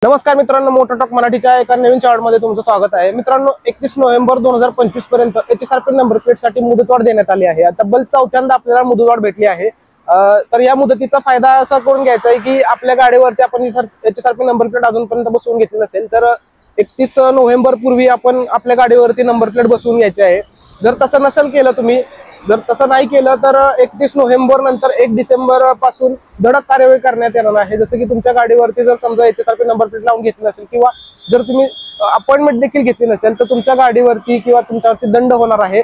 नमस्कार मित्रांनो, motor talk मराठीच्या एका नवीन चॅनलमध्ये तुमचं स्वागत आहे। मित्रांनो, 31 नोव्हेंबर 2025 पर्यंत HSRP नंबर प्लेटसाठी मुदतवाढ देण्यात आली आहे। तब्बल चौथ्यांदा आपल्याला मुदतवाढ भेटली आहे। तर या मुदतीचा फायदा असा करून घ्यायचा आहे की आपल्या गाडीवरती आपण HSRP नंबर प्लेट अजूनपर्यंत बसवून घेतली नसेल तर 31 नोव्हेंबर पूर्वी आपण आपल्या गाडीवरती नंबर प्लेट बसवून घ्यायची आहे। जर तसं नसेल केलं तुम्ही, जर तसं नाही केलं तर 31 नोव्हेंबर नंतर 1 डिसेंबर पासून धडक कार्यवाही करण्यात येणार आहे। जसं की तुमच्या गाडीवरती जर समजा HSRP नंबर प्लेट लावून घेतली नसेल किंवा जर तुम्ही अपॉइंटमेंट देखील घेतली नसेल तर तुमच्या गाडीवरती किंवा तुमच्यावरती दंड होणार आहे।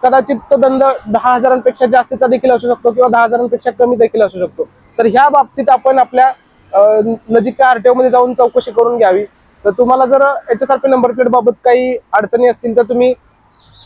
कदाचित तो दंड 10,000पेक्षा जास्तीचा देखील असू शकतो किंवा 10,000पेक्षा कमी देखील असू शकतो। तर ह्या बाबतीत आपण आपल्या नजीकच्या RTO मध्ये जाऊन चौकशी करून घ्यावी। तर तुम्हाला जर HSRP नंबर प्लेट बाबत काही अडचणी असतील तर तुम्ही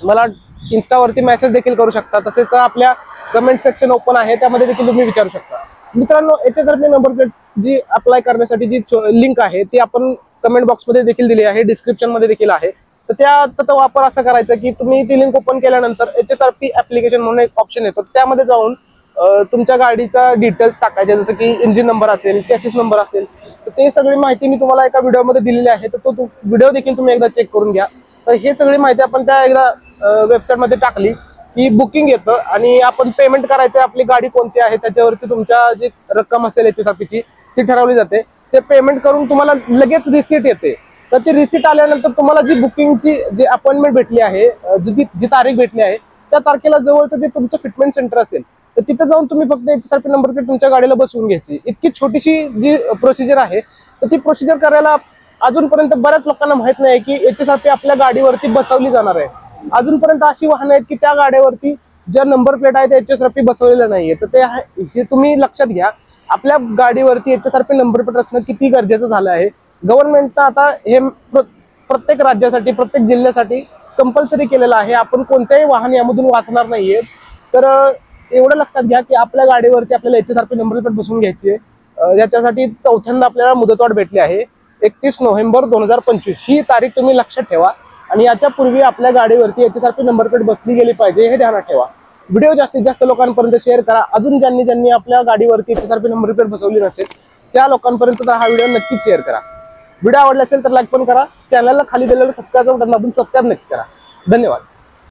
मला इन्स्टावरती मेसेज देखील करू शकता। तसेच आपल्या कमेंट सेक्शन ओपन आहे, त्यामध्ये देखील तुम्ही विचारू शकता। मित्रांनो, HSRP नंबर प्लेट जी अप्लाय करण्यासाठी जी लिंक आहे ती आपण कमेंट बॉक्समध्ये देखील दिली आहे, डिस्क्रिप्शन मध्ये देखील आहे। तर त्याचा वापर असा करायचा की तुम्ही ती लिंक ओपन केल्यानंतर HSRP ऍप्लिकेशन म्हणून एक ऑप्शन येतो, त्यामध्ये जाऊन तुमच्या गाडीचा डिटेल्स टाकायचे, जसं की इंजिन नंबर असेल, चॅसिस नंबर असेल। तर ते सगळी माहिती मी तुम्हाला एका व्हिडिओमध्ये दिलेली आहे, तर तो व्हिडिओ देखील तुम्ही एकदा चेक करून घ्या। तर हे सगळी माहिती आपण त्या एकदा वेबसाईट मध्ये टाकली की बुकिंग येतं आणि आपण पेमेंट करायचं, आपली गाडी कोणती आहे त्याच्यावरती तुमच्या जी रक्कम असेल HSRPची ती ठरवली जाते। ते पेमेंट करून तुम्हाला लगेच रिसीट येते। तर ती रिसीट आल्यानंतर तुम्हाला जी बुकिंगची जी अपॉइंटमेंट भेटली आहे, जी तारीख भेटली आहे, त्या तारखेला जवळचं जे तुमचं फिटमेंट सेंटर असेल तर तिथे जाऊन तुम्ही फक्त HSRP नंबर प्लेट तुमच्या गाडीला बसवून घ्यायची। इतकी छोटीशी जी प्रोसिजर आहे, तर ती प्रोसिजर करायला अजूनपर्यंत बऱ्याच लोकांना माहित नाही की HSRP आपल्या गाडीवरती बसवली जाणार आहे। अजूनपर्यंत अशी वाहनं आहेत की त्या गाड्यावरती ज्या नंबर प्लेट आहे त्या HSRP बसवलेल्या नाहीये। तर हे तुम्ही लक्षात घ्या, आपल्या गाडीवरती HSRP नंबर प्लेट असणं किती गरजेचं झालं आहे। गव्हर्नमेंटनं आता हे प्रत्येक राज्यासाठी, प्रत्येक जिल्ह्यासाठी कंपल्सरी केलेलं आहे। आपण कोणत्याही वाहन यामधून वाचणार नाहीये। तर एवढं लक्षात घ्या की आपल्या गाडीवरती आपल्याला HSRP नंबर प्लेट बसवून घ्यायची आहे। याच्यासाठी चौथ्यांदा आपल्याला मुदतवाढ भेटली आहे। 31 नोव्हेंबर 2025 ही तारीख तुम्ही लक्षात ठेवा आणि याच्या पूर्वी आपल्या गाडीवरती HSRP नंबर प्लेट बसली गेली पाहिजे हे ध्यानात ठेवा। व्हिडिओ जास्तीत जास्त लोकांपर्यंत शेअर करा। अजून ज्यांनी आपल्या गाडीवरती HSRP नंबर प्लेट बसवली नसेल त्या लोकांपर्यंत हा व्हिडिओ नक्कीच शेअर करा। व्हिडिओ आवडला असेल तर लाईक पण करा, चॅनलला खाली दिलेलं सबस्क्राईब बटन दाबून सबस्क्राईब नक्की करा। धन्यवाद।